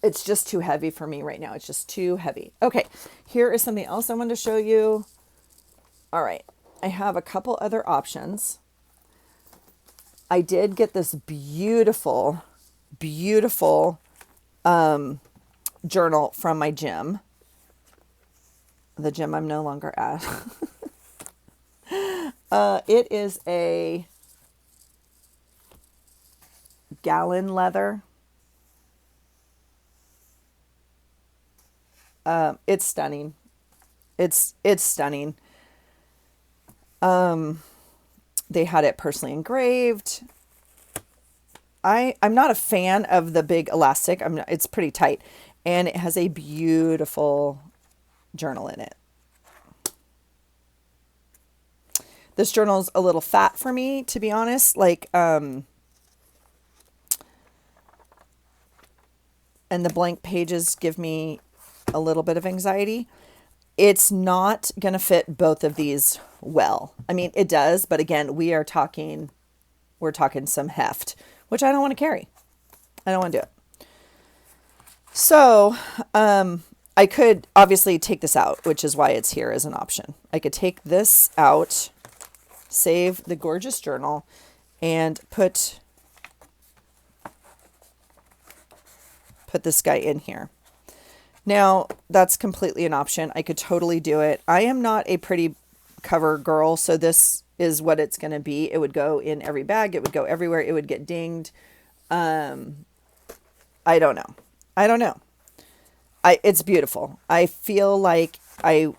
It's just too heavy for me right now. It's just too heavy. Okay, here is something else I wanted to show you. All right, I have a couple other options. I did get this beautiful journal from my gym. The gym I'm no longer at. It is a gallon leather. It's stunning. It's stunning. They had it personally engraved. I'm not a fan of the big elastic. It's pretty tight. And it has a beautiful journal in it. This journal's a little fat for me, to be honest. Like, and the blank pages give me a little bit of anxiety. It's not going to fit both of these well. I mean, it does, but again, we're talking some heft, which I don't want to carry. I don't want to do it. So, I could obviously take this out, which is why it's here as an option. I could take this out, save the gorgeous journal, and put this guy in here. Now, that's completely an option. I could totally do it. I am not a pretty cover girl, so this is what it's going to be. It would go in every bag. It would go everywhere. It would get dinged. I don't know. It's beautiful. I feel like I'm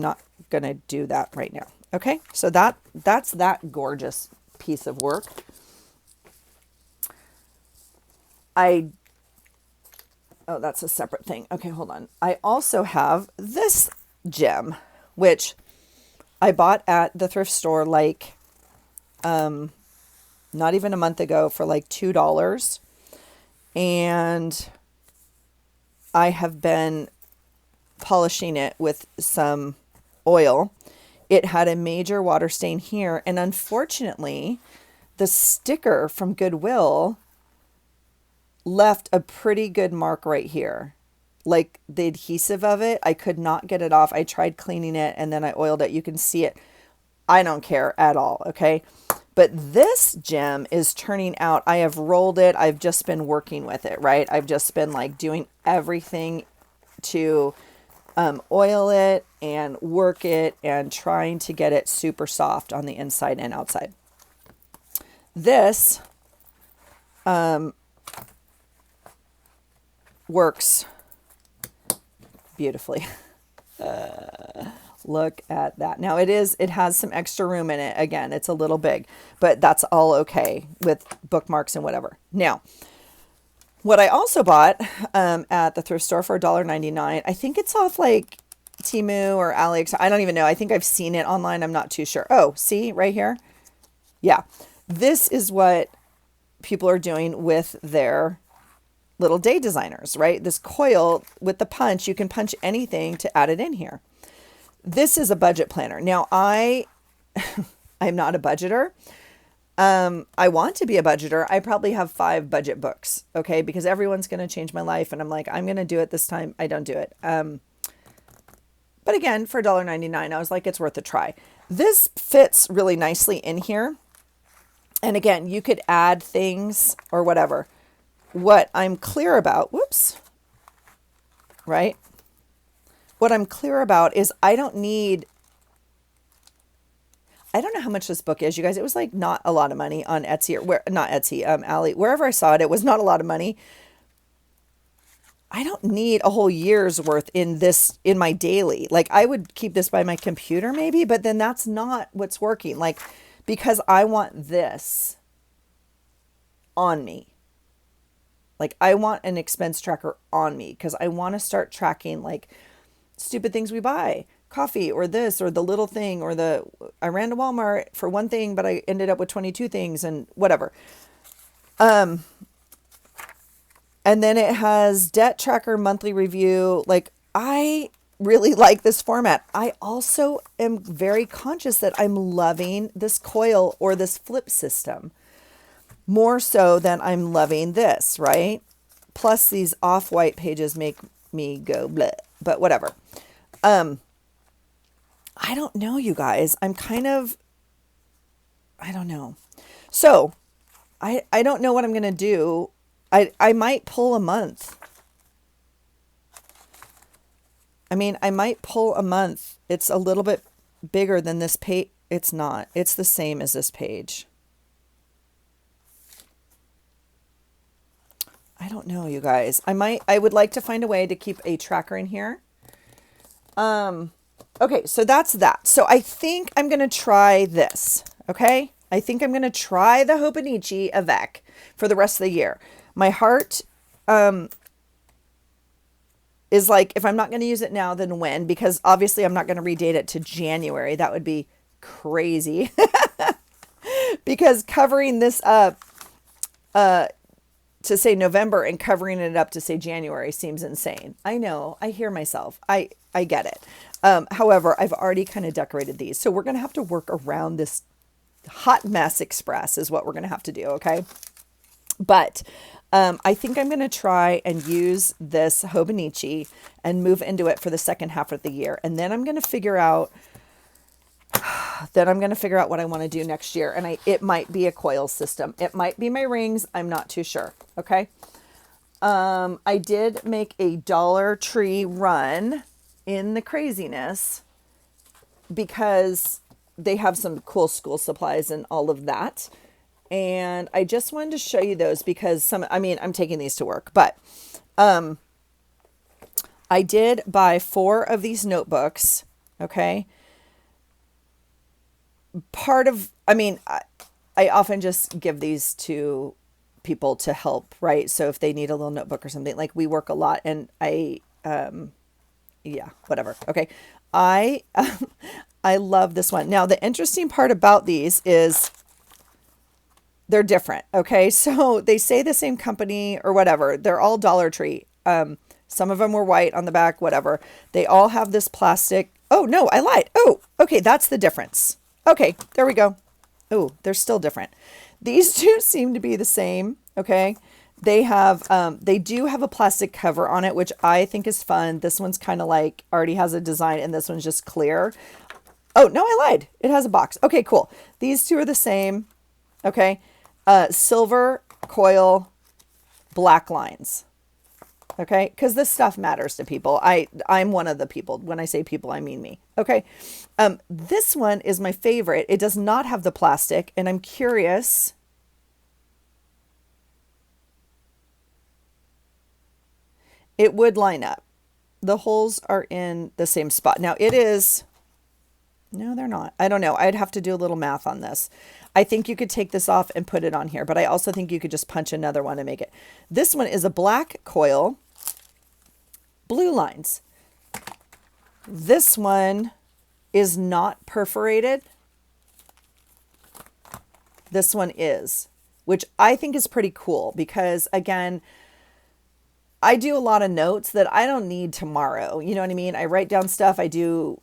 not going to do that right now. Okay? So that's that gorgeous piece of work. Oh, that's a separate thing. Okay, hold on. I also have this gem, which I bought at the thrift store like not even a month ago for like $2. And I have been polishing it with some oil. It had a major water stain here. And unfortunately, the sticker from Goodwill left a pretty good mark right here. Like the adhesive of it, I could not get it off. I tried cleaning it and then I oiled it. You can see it. I don't care at all, okay? But this gem is turning out, I have rolled it. I've just been working with it, right? I've just been like doing everything to oil it and work it and trying to get it super soft on the inside and outside. This works beautifully. Look at that. Now it has some extra room in it. Again, it's a little big, but that's all okay with bookmarks and whatever. Now, what I also bought at the thrift store for $1.99, I think it's off like Temu or Alex. I don't even know. I think I've seen it online. I'm not too sure. Oh, see right here? Yeah. This is what people are doing with their little day designers, right? This coil with the punch, you can punch anything to add it in here. This is a budget planner. Now I'm not a budgeter. I want to be a budgeter. I probably have 5 budget books, okay? Because everyone's going to change my life. And I'm like, I'm going to do it this time. I don't do it. But again, for $1.99, I was like, it's worth a try. This fits really nicely in here. And again, you could add things or whatever. What I'm clear about, whoops, right? What I'm clear about is I don't know how much this book is, you guys. It was like not a lot of money on Etsy or not Etsy, Ally, wherever I saw it, it was not a lot of money. I don't need a whole year's worth in my daily. Like I would keep this by my computer maybe, but then that's not what's working. Like, because I want this on me. Like I want an expense tracker on me because I want to start tracking like stupid things we buy, coffee or this or the little thing or I ran to Walmart for one thing, but I ended up with 22 things and whatever. And then it has debt tracker, monthly review. Like I really like this format. I also am very conscious that I'm loving this coil or this flip system more so than I'm loving this, right? Plus these off-white pages make me go bleh, but whatever. I don't know, you guys. I don't know. So I don't know what I'm going to do. I might pull a month. I mean, I might pull a month. It's a little bit bigger than this page. It's not. It's the same as this page. I don't know, you guys. I would like to find a way to keep a tracker in here. Okay, so that's that. So I think I'm going to try this. Okay. I think I'm going to try the Hobonichi Avec for the rest of the year. My heart, is like, if I'm not going to use it now, then when? Because obviously I'm not going to redate it to January. That would be crazy. Because covering this up to say November and covering it up to say January seems insane. I know. I hear myself. I get it. However, I've already kind of decorated these. So we're going to have to work around this hot mess express is what we're going to have to do. Okay. But I think I'm going to try and use this Hobonichi and move into it for the second half of the year. And then I'm going to figure out what I want to do next year. And it might be a coil system. It might be my rings. I'm not too sure. Okay. I did make a Dollar Tree run in the craziness because they have some cool school supplies and all of that. And I just wanted to show you those because I'm taking these to work, but, I did buy 4 of these notebooks. Okay. I often just give these to people to help, right? So if they need a little notebook or something, like we work a lot and yeah, whatever. Okay. I love this one. Now, the interesting part about these is they're different. Okay. So they say the same company or whatever. They're all Dollar Tree. Some of them were white on the back, whatever. They all have this plastic. Oh no, I lied. Oh, okay. That's the difference. Okay. There we go. Oh, they're still different. These two seem to be the same. Okay. They do have a plastic cover on it, which I think is fun. This one's kind of like already has a design and this one's just clear. Oh, no, I lied. It has a box. Okay, cool. These two are the same. Okay. Silver coil, black lines. Okay. Cause this stuff matters to people. I'm one of the people. When I say people, I mean me. Okay. This one is my favorite. It does not have the plastic and I'm curious. It would line up. The holes are in the same spot. Now no, they're not. I don't know. I'd have to do a little math on this. I think you could take this off and put it on here, but I also think you could just punch another one and make it. This one is a black coil, blue lines. This one is not perforated. This one is, which I think is pretty cool because again, I do a lot of notes that I don't need tomorrow. You know what I mean? I write down stuff. I do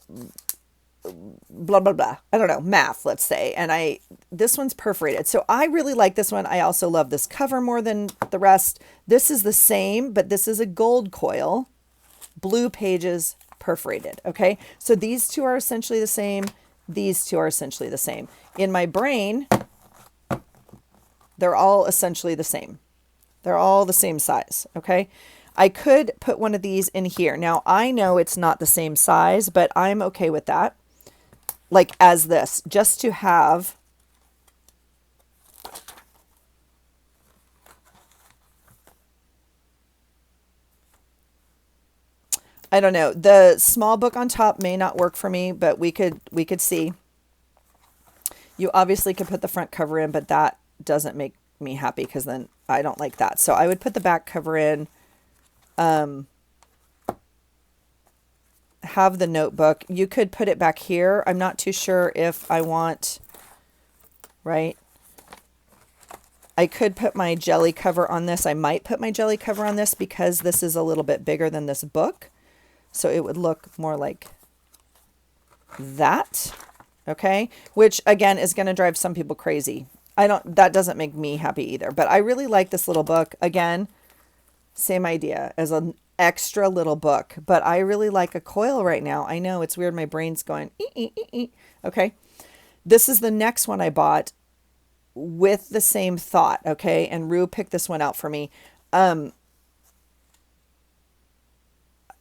blah blah blah. I don't know, math, let's say. And this one's perforated. So I really like this one. I also love this cover more than the rest. This is the same, but this is a gold coil, blue pages, perforated. Okay? So these two are essentially the same. These two are essentially the same. In my brain, they're all essentially the same. They're all the same size, okay? I could put one of these in here. Now, I know it's not the same size, but I'm okay with that. Like as this, just to have I don't know. The small book on top may not work for me, but we could see. You obviously could put the front cover in, but that doesn't make me happy because then I don't like that. So I would put the back cover in, have the notebook. You could put it back here. I'm not too sure if I want, right? I could put my jelly cover on this. I might put my jelly cover on this because this is a little bit bigger than this book. So it would look more like that. Okay. Which again is going to drive some people crazy. That doesn't make me happy either, but I really like this little book. Again, same idea as an extra little book, but I really like a coil right now. I know it's weird. My brain's going, okay. This is the next one I bought with the same thought. Okay. And Rue picked this one out for me.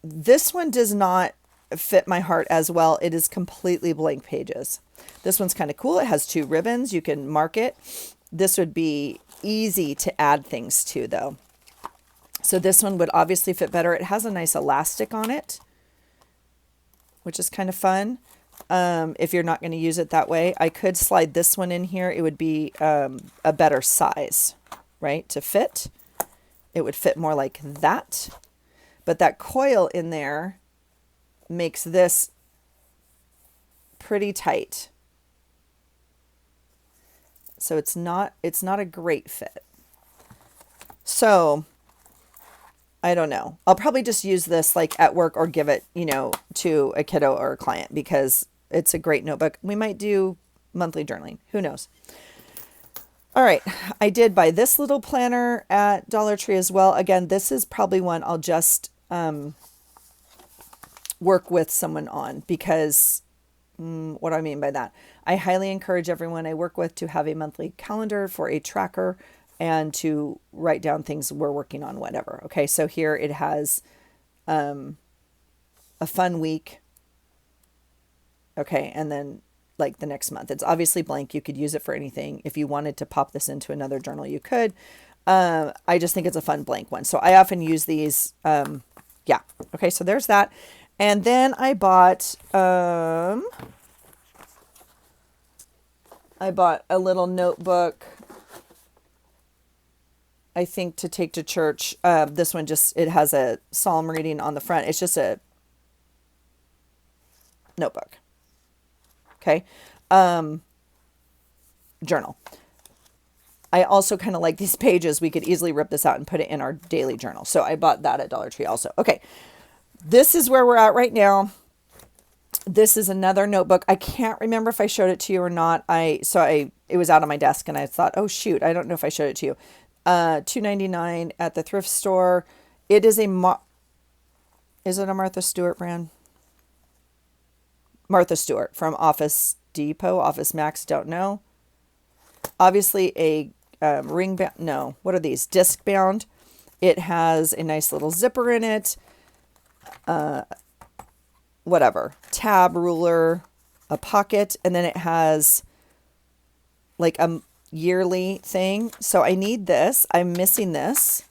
This one does not fit my heart as well. It is completely blank pages. This one's kind of cool. It has 2 ribbons. You can mark it. This would be easy to add things to though. So this one would obviously fit better. It has a nice elastic on it, which is kind of fun. If you're not going to use it that way, I could slide this one in here. It would be a better size, right? To fit. It would fit more like that. But that coil in there makes this pretty tight. So it's not a great fit. So I don't know. I'll probably just use this like at work or give it, to a kiddo or a client because it's a great notebook. We might do monthly journaling. Who knows? All right. I did buy this little planner at Dollar Tree as well. Again, this is probably one I'll just work with someone on because what do I mean by that? I highly encourage everyone I work with to have a monthly calendar for a tracker and to write down things we're working on, whatever. Okay, so here it has a fun week. Okay, and then like the next month. It's obviously blank. You could use it for anything. If you wanted to pop this into another journal, you could. I just think it's a fun blank one. So I often use these. Yeah. Okay, so there's that. And then I bought a little notebook, I think, to take to church. This one it has a psalm reading on the front. It's just a notebook. Okay. Journal. I also kind of like these pages. We could easily rip this out and put it in our daily journal. So I bought that at Dollar Tree also. Okay. This is where we're at right now. This is another notebook. I can't remember if I showed it to you or not. It was out on my desk and I thought, oh shoot, I don't know if I showed it to you. $2.99 at the thrift store. It is is it a Martha Stewart brand? Martha Stewart from Office Depot, Office Max, don't know. Obviously a ring bound, no, what are these? Disc bound. It has a nice little zipper in it. Whatever. Tab, ruler, a pocket, and then it has like a yearly thing. So I need this. I'm missing this.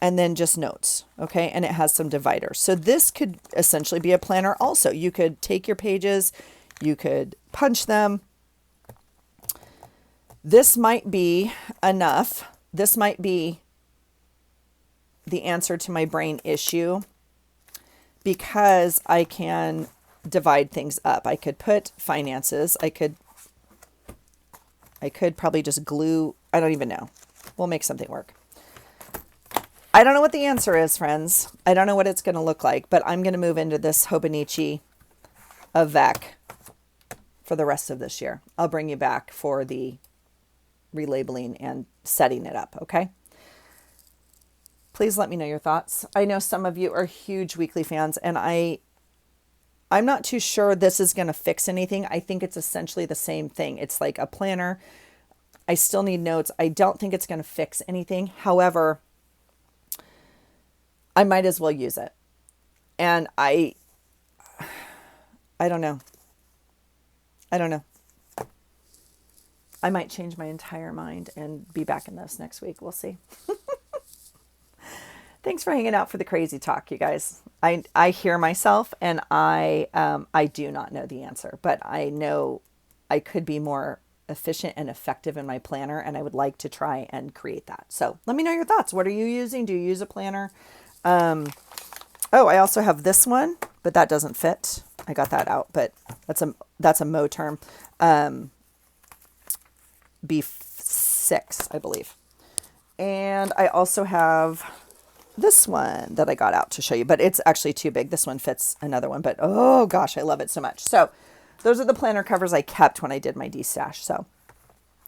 And then just notes. Okay. And it has some dividers. So this could essentially be a planner also. You could take your pages, you could punch them. This might be enough. This might be the answer to my brain issue because I can divide things up. I could put finances. I could probably just glue. I don't even know. We'll make something work. I don't know what the answer is, friends. I don't know what it's going to look like, but I'm going to move into this Hobonichi Avec for the rest of this year. I'll bring you back for the relabeling and setting it up, okay? Please let me know your thoughts. I know some of you are huge weekly fans, and I'm not too sure this is going to fix anything. I think it's essentially the same thing. It's like a planner. I still need notes. I don't think it's going to fix anything. However, I might as well use it. And I don't know. I don't know. I might change my entire mind and be back in this next week. We'll see. Thanks for hanging out for the crazy talk, you guys. I hear myself, and I do not know the answer, but I know I could be more efficient and effective in my planner, and I would like to try and create that. So let me know your thoughts. What are you using? Do you use a planner? Oh, I also have this one, but that doesn't fit. I got that out, but that's a Moterm B6, I believe. And I also have this one that I got out to show you, but it's actually too big. This one fits another one, but oh gosh, I love it so much. So those are the planner covers I kept when I did my de-stash. So,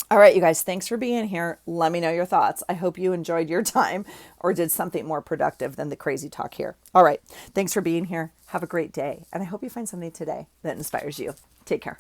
all right, you guys, thanks for being here. Let me know your thoughts. I hope you enjoyed your time or did something more productive than the crazy talk here. All right, thanks for being here. Have a great day. And I hope you find something today that inspires you. Take care.